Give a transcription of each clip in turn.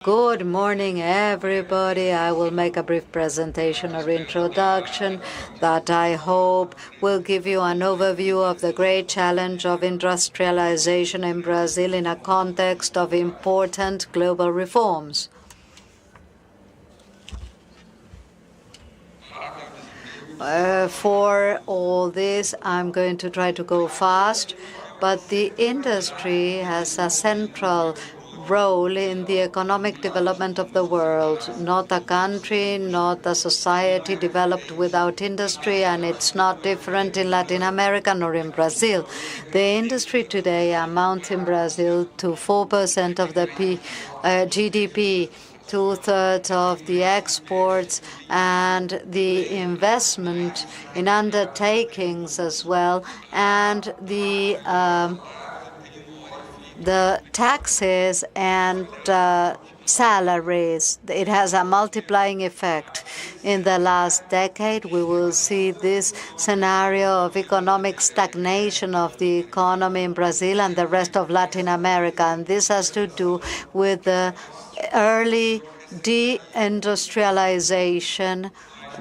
Good morning, everybody. I will make a brief presentation or introduction that I hope will give you an overview of the great challenge of industrialization in Brazil in a context of important global reforms. For all this, I'm going to try to go fast, but the industry has a central role in the economic development of the world. Not a country, not a society developed without industry, and it's not different in Latin America nor in Brazil. The industry today amounts in Brazil to 4% of the GDP, two-thirds of the exports, and the investment in undertakings as well, and the taxes and salaries. It has a multiplying effect. In the last decade, we will see this scenario of economic stagnation of the economy in Brazil and the rest of Latin America, and this has to do with the early deindustrialization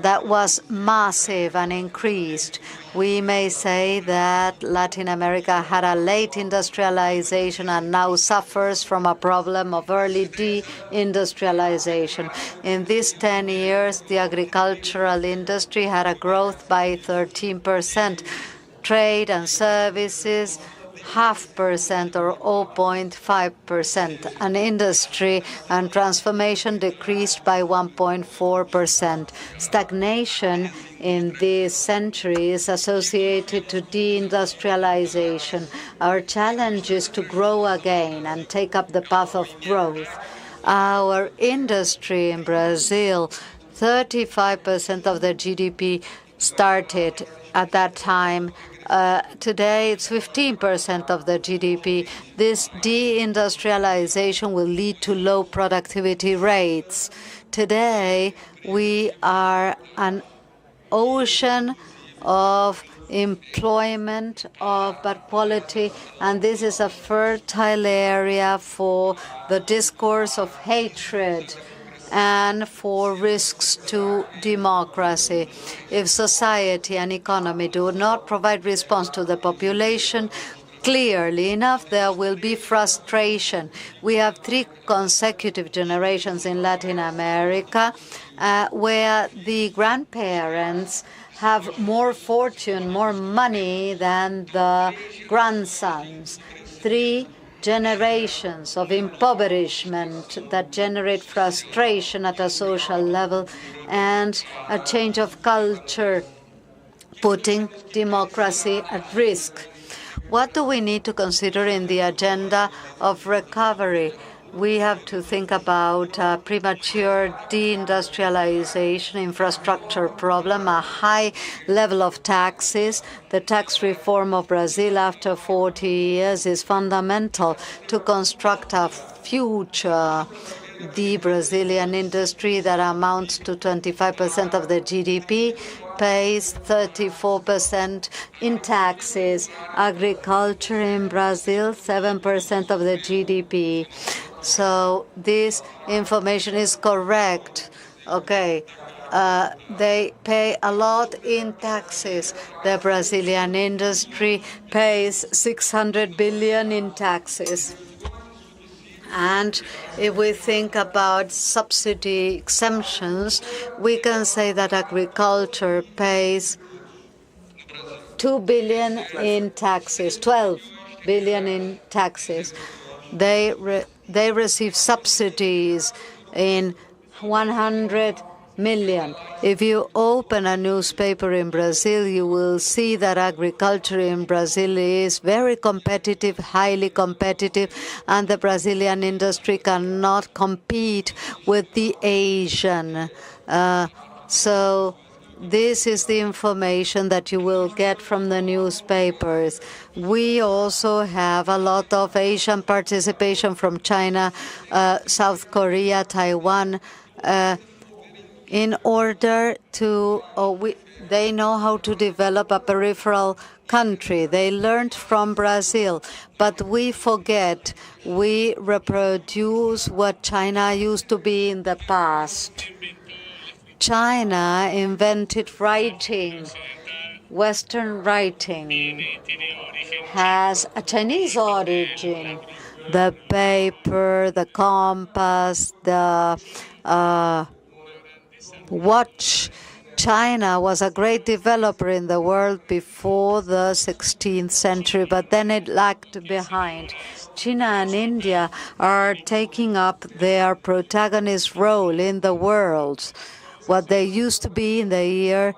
that was massive and increased. We may say that Latin America had a late industrialization and now suffers from a problem of early deindustrialization. In these 10 years, the agricultural industry had a growth by 13%. Trade and services, 0.5% or 0.5%. And industry and transformation decreased by 1.4%. Stagnation in this century is associated to deindustrialization. Our challenge is to grow again and take up the path of growth. Our industry in Brazil, 35% of the GDP started at that time. Today, it's 15% of the GDP. This deindustrialization will lead to low productivity rates. Today, we are an ocean of employment of bad quality, and this is a fertile area for the discourse of hatred and for risks to democracy. If society and economy do not provide response to the population clearly enough, there will be frustration. We have 3 consecutive generations in Latin America where the grandparents have more fortune, more money than the grandsons. 3 generations of impoverishment that generate frustration at a social level and a change of culture, putting democracy at risk. What do we need to consider in the agenda of recovery? We have to think about premature deindustrialization, infrastructure problem, a high level of taxes. The tax reform of Brazil after 40 years is fundamental to construct a future. The Brazilian industry that amounts to 25% of the GDP pays 34% in taxes. Agriculture in Brazil, 7% of the GDP. So this information is correct. Okay. They pay a lot in taxes. The Brazilian industry pays 600 billion in taxes. And if we think about subsidy exemptions, we can say that agriculture pays 2 billion in taxes, 12 billion in taxes. They receive subsidies in 100 million. If you open a newspaper in Brazil, you will see that agriculture in Brazil is very competitive, highly competitive, and the Brazilian industry cannot compete with the Asian. So this is the information that you will get from the newspapers. We also have a lot of Asian participation from China, South Korea, Taiwan, in order to They know how to develop a peripheral country. They learned from Brazil, but we forget we reproduce what China used to be in the past. China invented writing. Western writing has a Chinese origin. The paper, the compass, the watch. China was a great developer in the world before the 16th century, but then it lagged behind. China and India are taking up their protagonist role in the world, what they used to be in the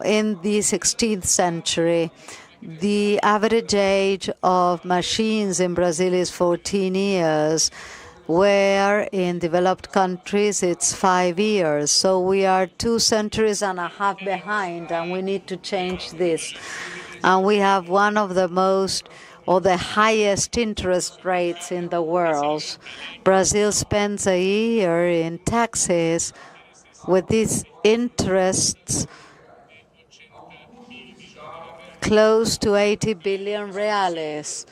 16th century. The average age of machines in Brazil is 14 years, where in developed countries it's 5 years. So we are 2 centuries and a half behind, and we need to change this. And we have one of the most or the highest interest rates in the world. Brazil spends a year in taxes with these interests close to 80 billion reales.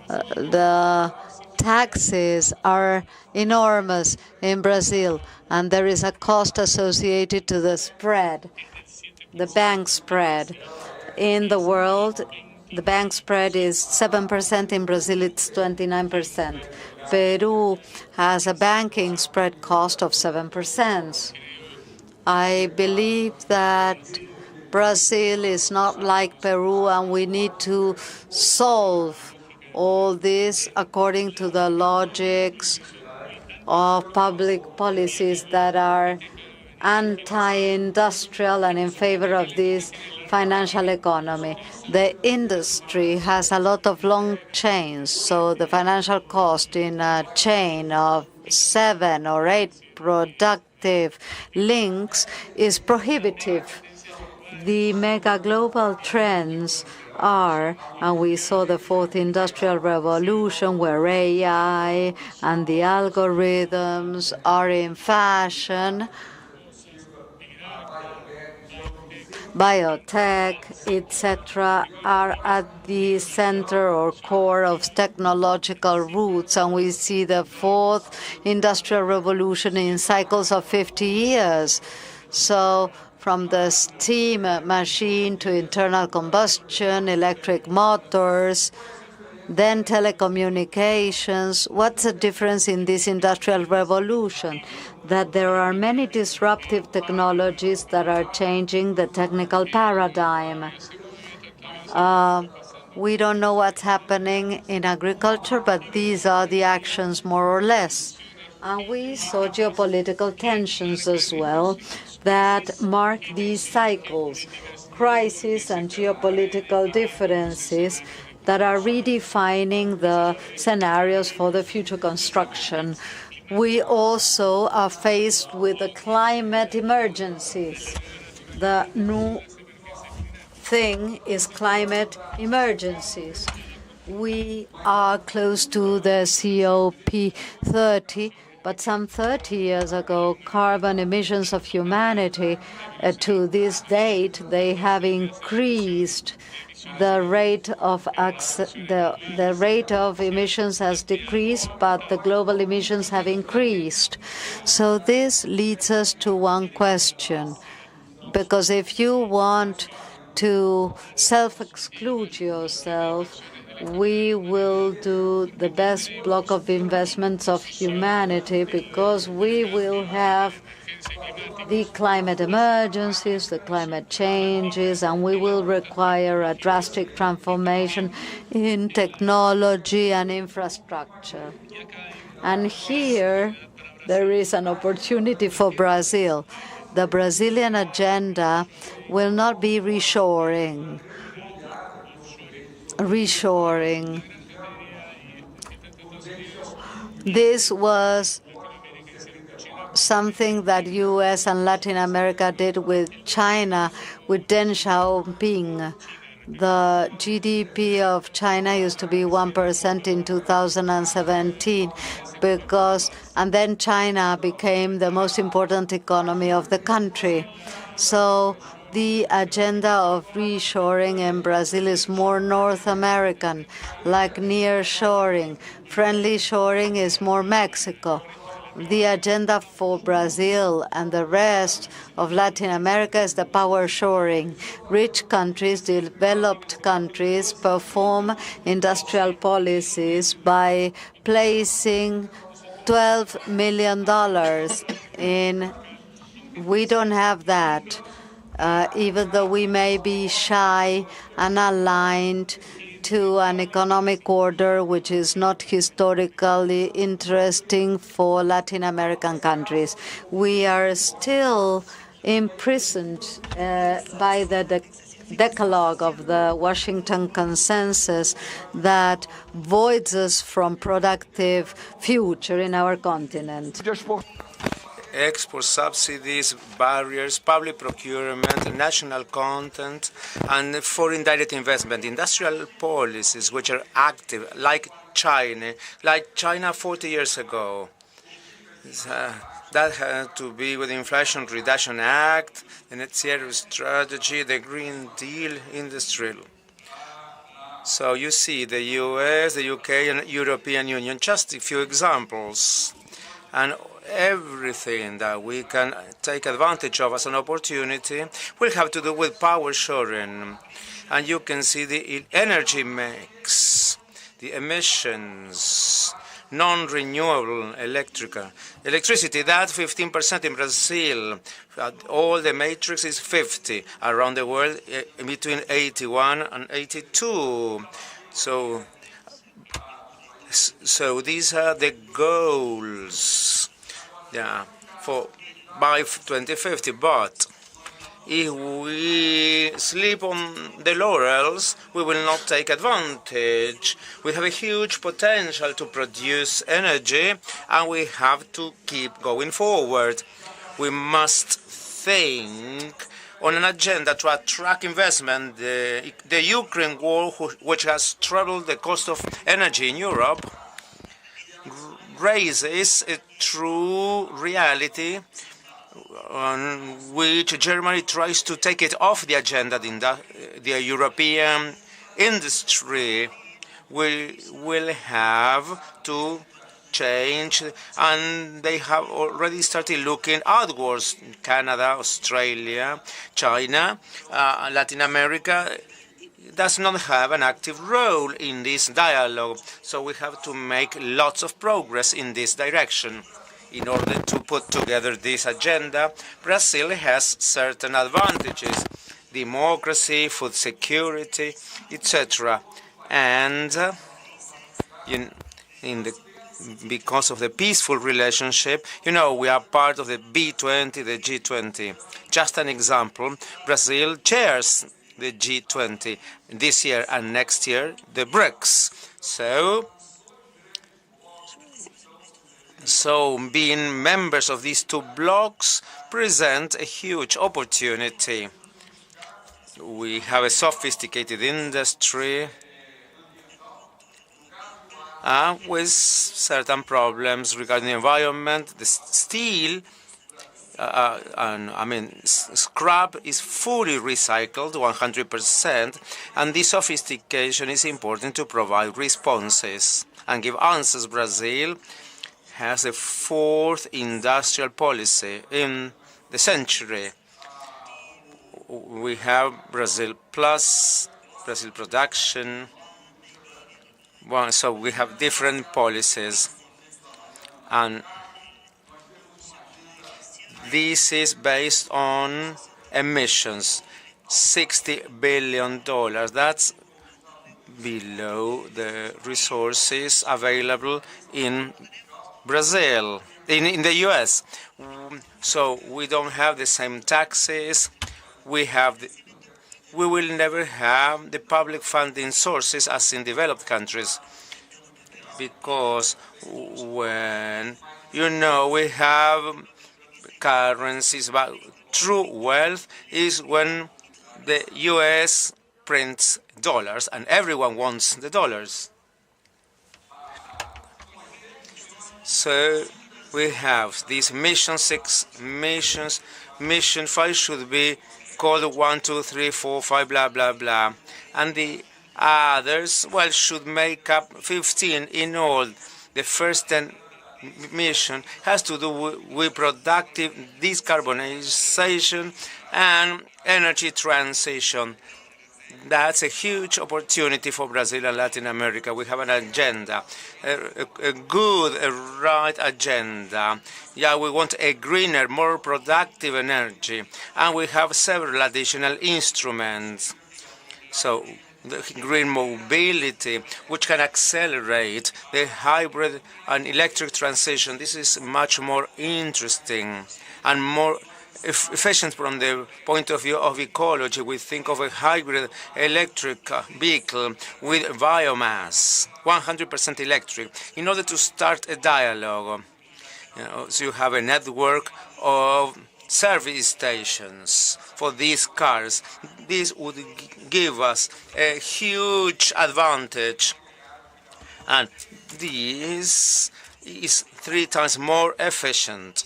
The taxes are enormous in Brazil, and there is a cost associated to the spread, the bank spread. In the world, the bank spread is 7%. In Brazil, it's 29%. Peru has a banking spread cost of 7%. I believe that Brazil is not like Peru, and we need to solve all this according to the logics of public policies that are anti-industrial and in favor of this financial economy. The industry has a lot of long chains, so the financial cost in a chain of 7 or 8 productive links is prohibitive. The mega global trends are, and we saw the fourth industrial revolution where AI and the algorithms are in fashion, biotech, etc., are at the center or core of technological roots, and we see the fourth industrial revolution in cycles of 50 years. So from the steam machine to internal combustion, electric motors, then telecommunications. What's the difference in this industrial revolution? That there are many disruptive technologies that are changing the technical paradigm. We don't know what's happening in agriculture, but these are the actions more or less. And we saw geopolitical tensions as well that mark these cycles, crises and geopolitical differences that are redefining the scenarios for the future construction. We also are faced with the climate emergencies. The new thing is climate emergencies. We are close to the COP30, but some 30 years ago, carbon emissions of humanity to this date, they have increased. The rate of emissions has decreased, but the global emissions have increased. So this leads us to one question, because if you want to self-exclude yourself, we will do the best block of investments of humanity, because we will have the climate emergencies, the climate changes, and we will require a drastic transformation in technology and infrastructure. And here there is an opportunity for Brazil. The Brazilian agenda will not be reshoring. This was something that U.S. and Latin America did with China, with Deng Xiaoping. The GDP of China used to be 1% in 2017 and then China became the most important economy of the country. So the agenda of reshoring in Brazil is more North American, like nearshoring. Friendly shoring is more Mexico. The agenda for Brazil and the rest of Latin America is the power shoring. Rich countries, developed countries perform industrial policies by placing $12 million in. We don't have that, even though we may be shy and aligned to an economic order which is not historically interesting for Latin American countries. We are still imprisoned by the decalogue of the Washington Consensus that voids us from productive future in our continent. Export subsidies, barriers, public procurement, national content, and foreign direct investment. Industrial policies which are active, like China 40 years ago. That had to be with the Inflation Reduction Act, the Net Zero Strategy, the Green Deal, industrial. So you see the US, the UK, and European Union, just a few examples. And everything that we can take advantage of as an opportunity will have to do with power shoring. And you can see the energy mix, the emissions, non-renewable electricity, that's 15% in Brazil. All the matrix is 50. Around the world, between 81 and 82. So these are the goals, for by 2050. But if we sleep on the laurels, we will not take advantage. We have a huge potential to produce energy, and we have to keep going forward. We must think on an agenda to attract investment. The Ukraine war, which has trebled the cost of energy in Europe, raises a true reality on which Germany tries to take it off the agenda. The European industry will have to change, and they have already started looking outwards. Canada, Australia, China, Latin America does not have an active role in this dialogue. So we have to make lots of progress in this direction. In order to put together this agenda, Brazil has certain advantages: democracy, food security, etc. And because of the peaceful relationship, we are part of the B20, the G20. Just an example, Brazil chairs the G20 this year, and next year the BRICS. So being members of these two blocs present a huge opportunity. We have a sophisticated industry with certain problems regarding the environment. The steel, scrap is fully recycled, 100%, and this sophistication is important to provide responses and give answers. Brazil has the fourth industrial policy in the century. We have Brazil Plus, Brazil Production. So we have different policies, and this is based on emissions, $60 billion. That's below the resources available in Brazil, in the US. So we don't have the same taxes. We will never have the public funding sources as in developed countries, because when we have currencies, but true wealth is when the US prints dollars, and everyone wants the dollars. So we have these mission 6 missions. Mission 5 should be called 1, 2, 3, 4, 5, blah, blah, blah. And the others, well, should make up 15 in all. The first 10 mission has to do with productive decarbonization and energy transition. That's a huge opportunity for Brazil and Latin America. We have an agenda, a good, a right agenda. Yeah, we want a greener, more productive energy, and we have several additional instruments. So the green mobility, which can accelerate the hybrid and electric transition. This is much more interesting and more efficient from the point of view of ecology. We think of a hybrid electric vehicle with biomass, 100% electric, in order to start a dialogue. So you have a network of service stations for these cars. This would give us a huge advantage, and this is 3 times more efficient.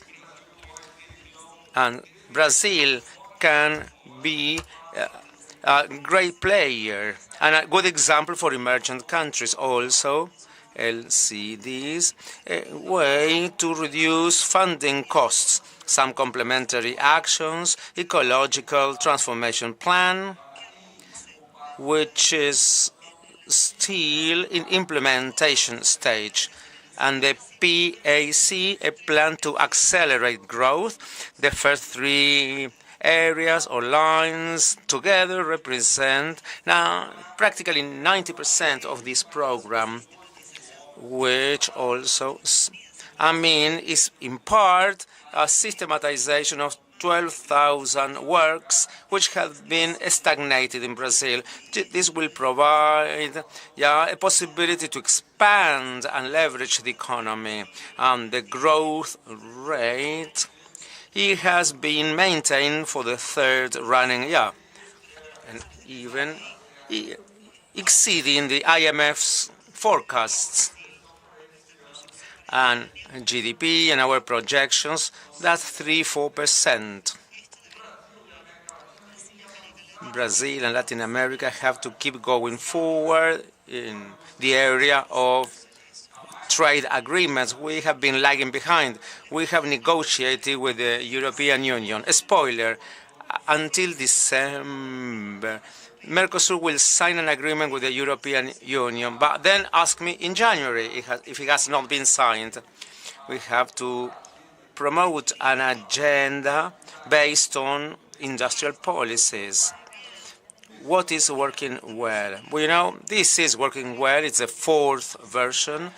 And Brazil can be a great player and a good example for emergent countries also. LCDs, a way to reduce funding costs, some complementary actions, ecological transformation plan, which is still in implementation stage, and the PAC, a plan to accelerate growth. The first 3 areas or lines together represent now practically 90% of this program, which also, is in part a systematization of 12,000 works which have been stagnated in Brazil. This will provide a possibility to expand and leverage the economy. The growth rate, it has been maintained for the 3rd running year, and even exceeding the IMF's forecasts. And GDP and our projections, that's 3–4%. Brazil and Latin America have to keep going forward in the area of trade agreements. We have been lagging behind. We have negotiated with the European Union. A spoiler, until December, Mercosur will sign an agreement with the European Union, but then ask me in January if it has not been signed. We have to promote an agenda based on industrial policies. What is working well? Well, this is working well. It's the 4th version.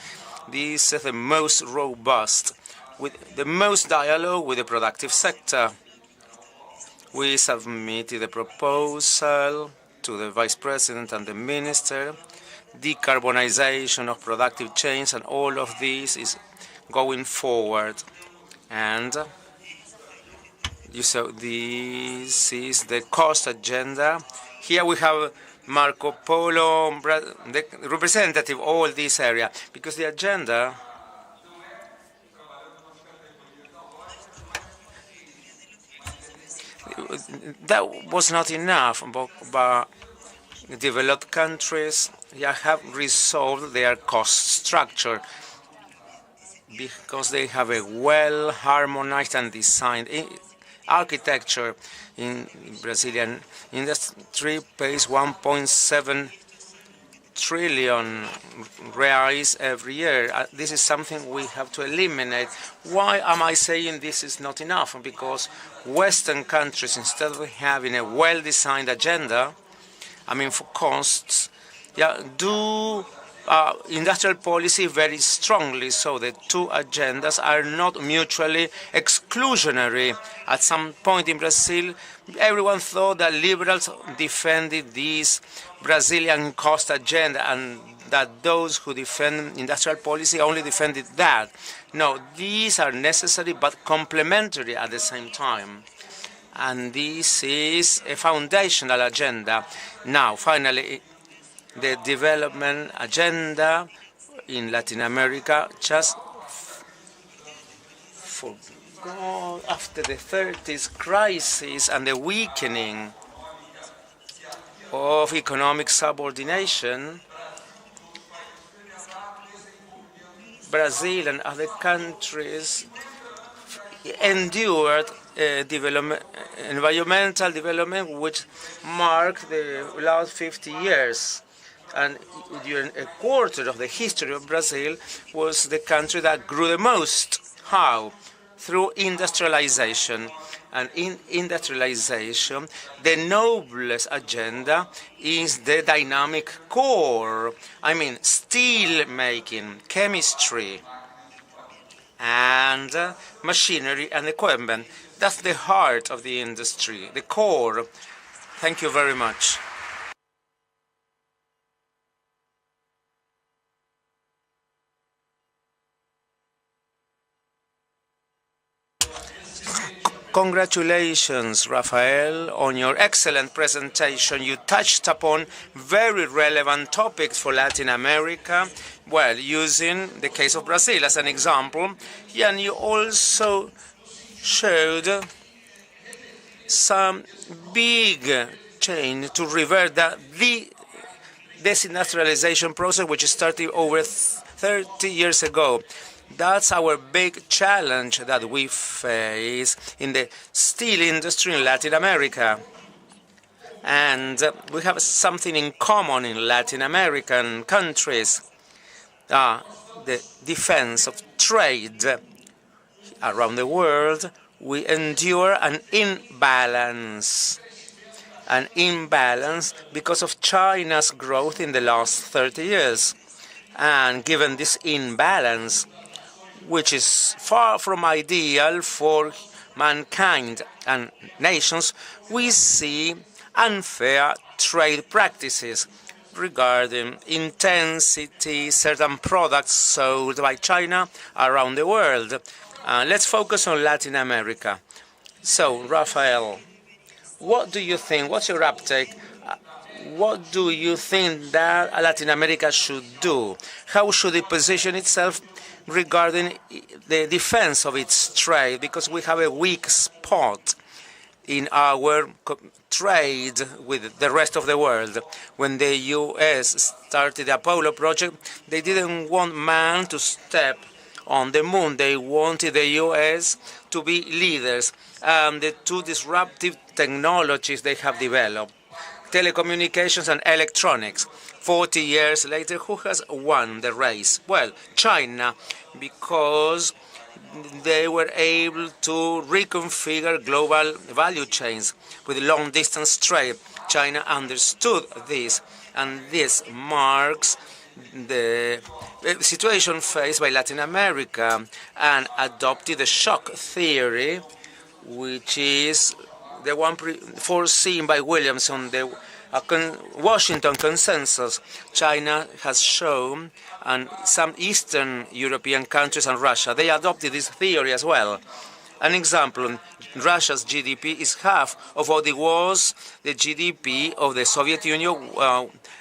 This is the most robust, with the most dialogue with the productive sector. We submitted a proposal to the Vice President and the Minister, decarbonization of productive chains, and all of this is going forward. And so this is the cost agenda. Here we have Marco Polo, the representative of all this area, because the agenda that was not enough, but developed countries have resolved their cost structure because they have a well-harmonized and designed architecture. In Brazilian industry pays 1.7 trillion reais every year. This is something we have to eliminate. Why am I saying this is not enough? Because Western countries, instead of having a well-designed agenda, for costs, do industrial policy very strongly, so the 2 agendas are not mutually exclusionary. At some point in Brazil, everyone thought that liberals defended this Brazilian cost agenda and that those who defend industrial policy only defended that. No, these are necessary but complementary at the same time. and this is a foundational agenda. Now, finally, the development agenda in Latin America just forgot after the 30s crisis and the weakening of economic subordination. Brazil and other countries endured environmental development which marked the last 50 years. And during a quarter of the history of Brazil was the country that grew the most. How? Through industrialization. And in industrialization, the noblest agenda is the dynamic core. I mean, steel making, chemistry, and machinery and equipment. That's the heart of the industry, the core. Thank you very much. Congratulations, Rafael, on your excellent presentation. You touched upon very relevant topics for Latin America, well, using the case of Brazil as an example. Yeah, and you also showed some big change to revert the desindustrialization process, which started over 30 years ago. That's our big challenge that we face in the steel industry in Latin America. And we have something in common in Latin American countries. The defense of trade around the world. We endure an imbalance because of China's growth in the last 30 years. And given this imbalance, which is far from ideal for mankind and nations, we see unfair trade practices regarding intensity, certain products sold by China around the world. Let's focus on Latin America. So, Rafael, what do you think? What's your uptake? What do you think that Latin America should do? How should it position itself regarding the defense of its trade? Because we have a weak spot in our trade with the rest of the world. When the U.S. started the Apollo project, they didn't want man to step on the moon. They wanted the U.S. to be leaders. The two disruptive technologies they have developed, telecommunications and electronics. 40 years later, who has won the race? Well, China, because they were able to reconfigure global value chains with long-distance trade. China understood this, and this marks the situation faced by Latin America and adopted the shock theory, which is the one foreseen by Williamson, the Washington Consensus. China has shown, and some Eastern European countries and Russia, they adopted this theory as well. An example, Russia's GDP is half of what it was the GDP of the Soviet Union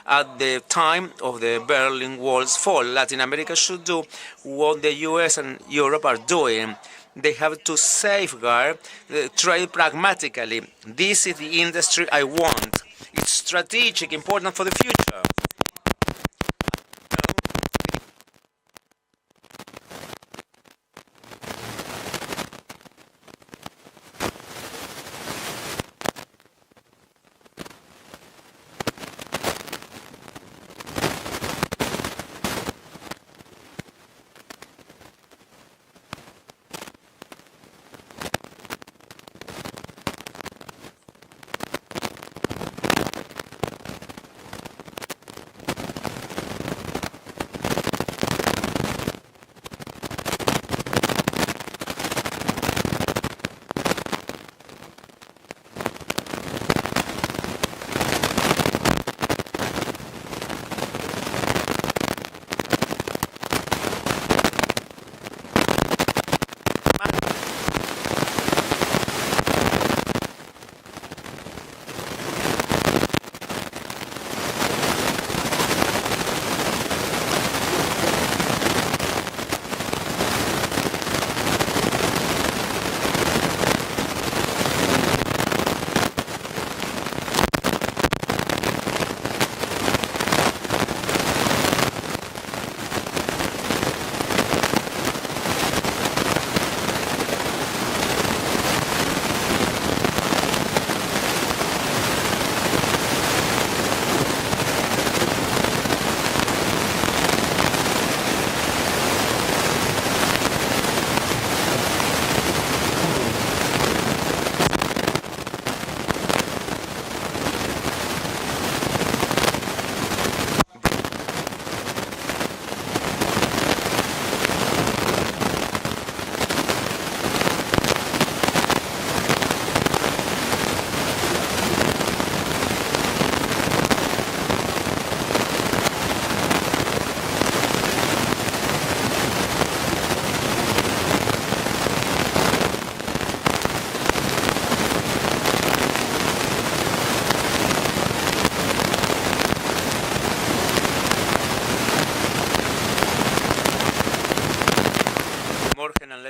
at the time of the Berlin Wall's fall. Latin America should do what the US and Europe are doing. They have to safeguard the trade pragmatically. This is the industry I want. It's strategic, important for the future.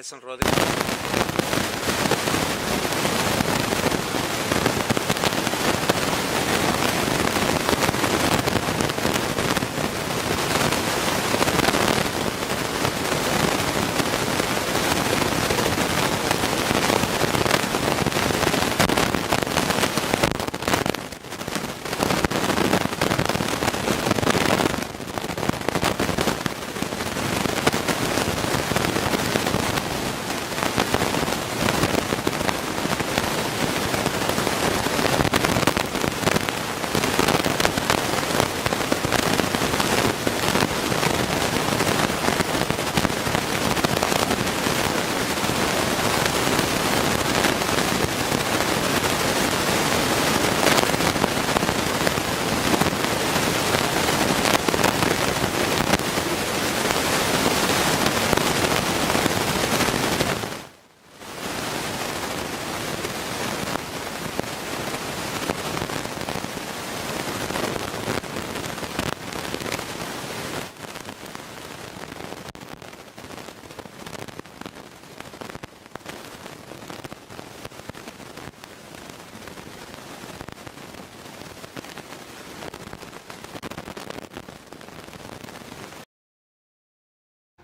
Nelson Rodríguez.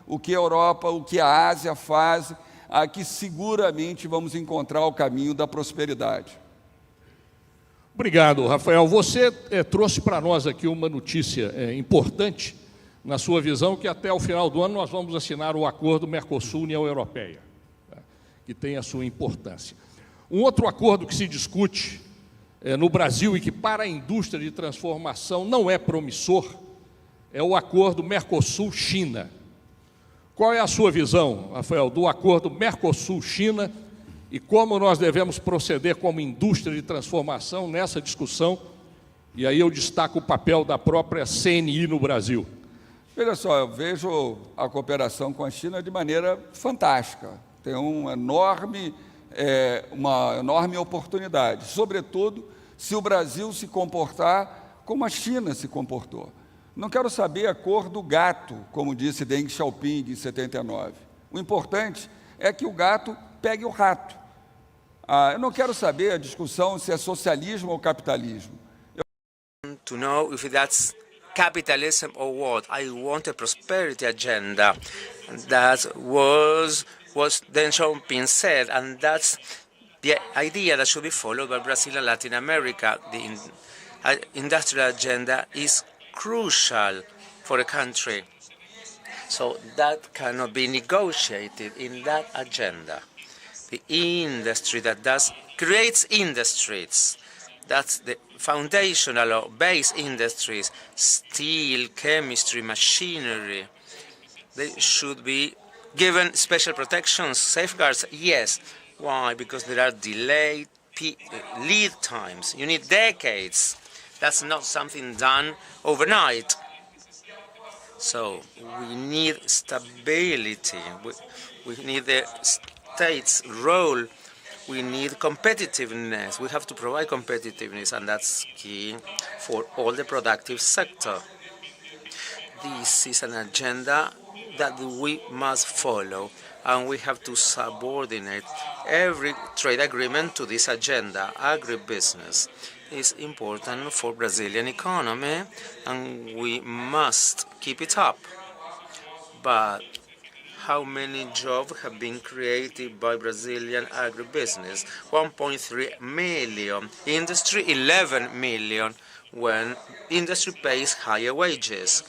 O que a Europa, o que a Ásia faz, aqui seguramente vamos encontrar o caminho da prosperidade. Obrigado, Rafael. Você trouxe para nós aqui uma notícia importante, na sua visão, que até o final do ano nós vamos assinar o acordo Mercosul-União Europeia, que tem a sua importância. Um outro acordo que se discute no Brasil e que para a indústria de transformação não é promissor, é o acordo Mercosul-China. Qual é a sua visão, Rafael, do acordo Mercosul-China e como nós devemos proceder como indústria de transformação nessa discussão? E aí eu destaco o papel da própria CNI no Brasil. Veja só, eu vejo a cooperação com a China de maneira fantástica. Tem uma enorme oportunidade, sobretudo se o Brasil se comportar como a China se comportou. Não quero saber a cor do gato, como disse Deng Xiaoping em 79. O importante é que o gato pegue o rato. Eu não quero saber a discussão se é socialismo ou capitalismo. To know if that's capitalism or what. I want a prosperity agenda. That was what Deng Xiaoping said, and that's the idea that should be followed by Brazil and Latin America. The industrial agenda is crucial for a country. So that cannot be negotiated in that agenda. The industry that creates industries, that's the foundational or base industries, steel, chemistry, machinery, they should be given special protections, safeguards, yes. Why? Because there are delayed lead times. You need decades. That's not something done overnight. So we need stability. We need the state's role. We need competitiveness. We have to provide competitiveness, and that's key for all the productive sector. This is an agenda that we must follow, and we have to subordinate every trade agreement to this agenda. Agribusiness is important for Brazilian economy, and we must keep it up. But how many jobs have been created by Brazilian agribusiness? 1.3 million. Industry, 11 million, when industry pays higher wages.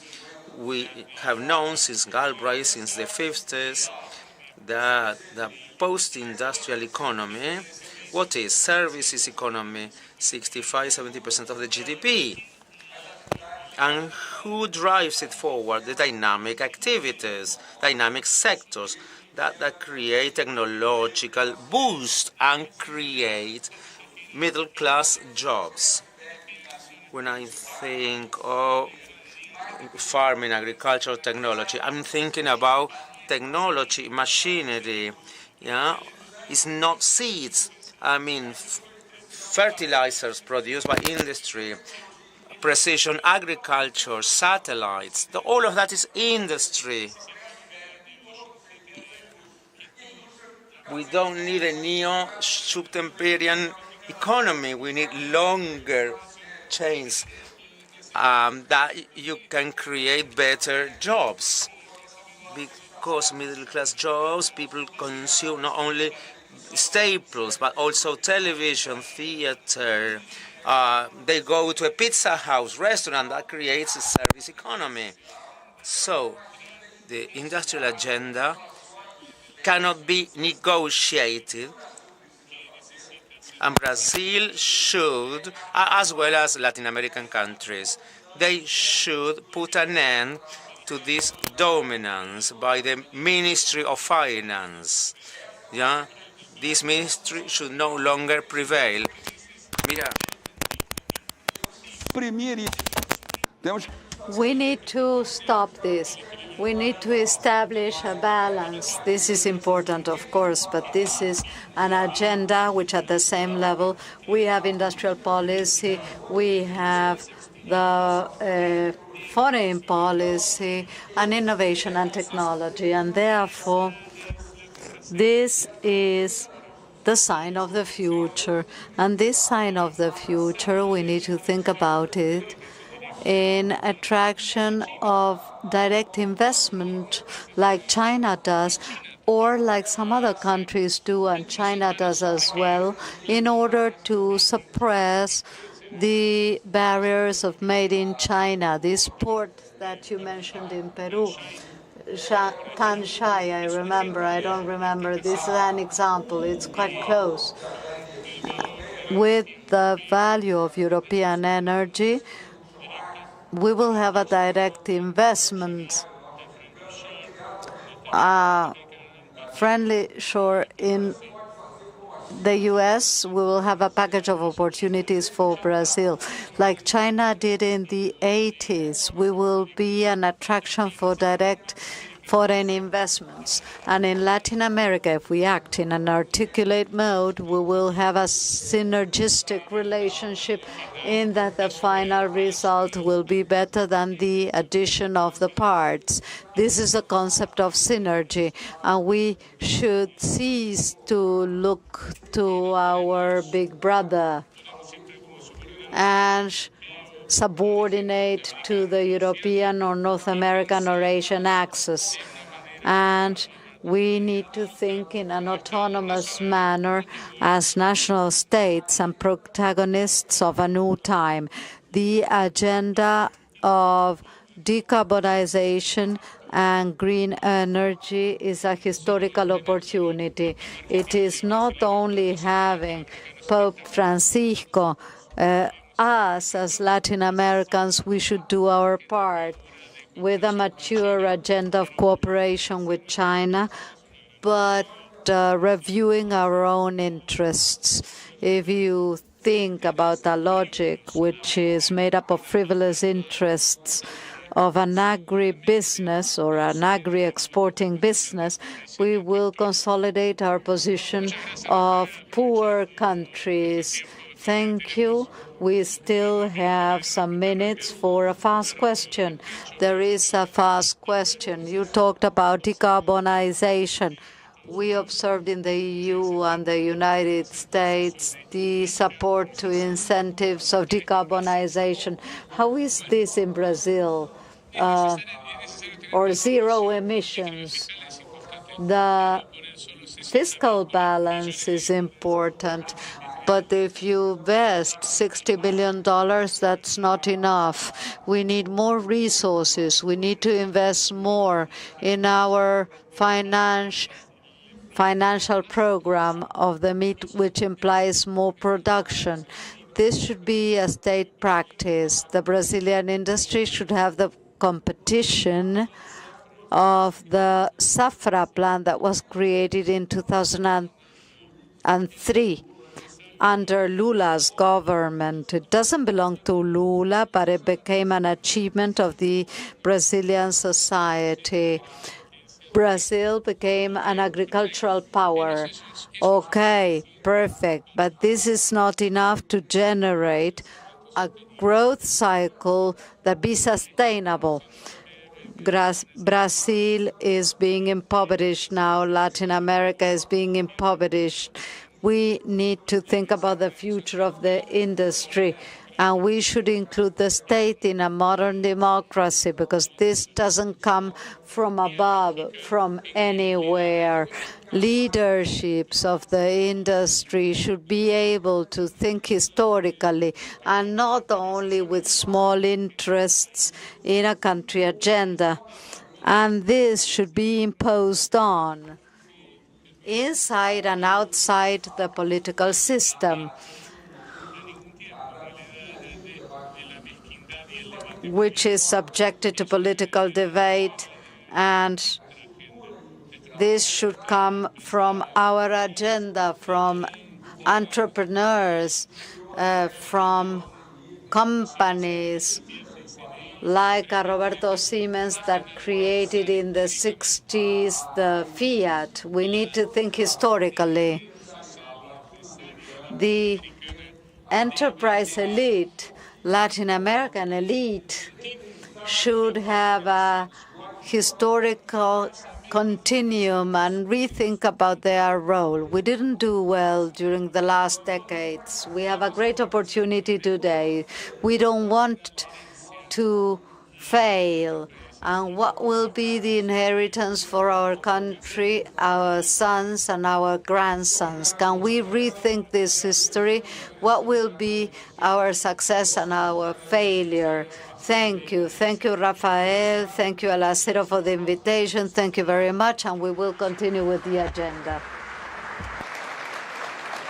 We have known since Galbraith, since the 50s, that the post-industrial economy, what is services economy, 65–70% of the GDP. And who drives it forward? The dynamic activities, dynamic sectors that create technological boost and create middle-class jobs. When I think of farming, agricultural technology, I'm thinking about technology, machinery. Yeah, it's not seeds. I mean, fertilizers produced by industry, precision agriculture, satellites. All of that is industry. We don't need a neo-subtemperarian economy. We need longer chains that you can create better jobs. Because middle-class jobs, people consume not only staples, but also television, theater. They go to a pizza house, restaurant, that creates a service economy. So the industrial agenda cannot be negotiated, and Brazil should, as well as Latin American countries, they should put an end to this dominance by the Ministry of Finance. Yeah, this ministry should no longer prevail. Mira. We need to stop this. We need to establish a balance. This is important, of course, but this is an agenda which at the same level, we have industrial policy, we have the foreign policy, and innovation and technology. And therefore, this is the sign of the future. And this sign of the future, we need to think about it in attraction of direct investment like China does, or like some other countries do, and China does as well, in order to suppress the barriers of made in China. This port that you mentioned in Peru, Tanshan, I don't remember. This is an example. It's quite close. With the value of European energy, we will have a direct investment, friendly shore in the U.S. We will have a package of opportunities for Brazil. Like China did in the 80s, we will be an attraction for direct foreign investments. And in Latin America, if we act in an articulate mode, we will have a synergistic relationship in that the final result will be better than the addition of the parts. This is a concept of synergy, and we should cease to look to our big brother and subordinate to the European or North American or Asian axis. And we need to think in an autonomous manner as national states and protagonists of a new time. The agenda of decarbonization and green energy is a historical opportunity. It is not only having Pope Francisco, us as Latin Americans, we should do our part with a mature agenda of cooperation with China, but reviewing our own interests. If you think about a logic which is made up of frivolous interests of an agribusiness or an agri-exporting business, we will consolidate our position of poor countries. Thank you. We still have some minutes for a fast question. There is a fast question. You talked about decarbonization. We observed in the EU and the United States the support to incentives of decarbonization. How is this in Brazil? Or zero emissions? The fiscal balance is important. But if you invest $60 billion, that's not enough. We need more resources. We need to invest more in our financial program of the meat, which implies more production. This should be a state practice. The Brazilian industry should have the competition of the Safra plan that was created in 2003. Under Lula's government. It doesn't belong to Lula, but it became an achievement of the Brazilian society. Brazil became an agricultural power. Okay, perfect. But this is not enough to generate a growth cycle that be sustainable. Brazil is being impoverished now. Latin America is being impoverished. We need to think about the future of the industry, and we should include the state in a modern democracy, because this doesn't come from above, from anywhere. Leaderships of the industry should be able to think historically and not only with small interests in a country agenda. And this should be imposed on inside and outside the political system, which is subjected to political debate, and this should come from our agenda, from entrepreneurs, from companies like Roberto Usiminas that created in the 60s the Fiat. We need to think historically. The enterprise elite, Latin American elite, should have a historical continuum and rethink about their role. We didn't do well during the last decades. We have a great opportunity today. We don't want to fail. And what will be the inheritance for our country, our sons and our grandsons? Can we rethink this history? What will be our success and our failure? Thank you. Thank you, Rafael. Thank you, Alacero, for the invitation. Thank you very much, and we will continue with the agenda.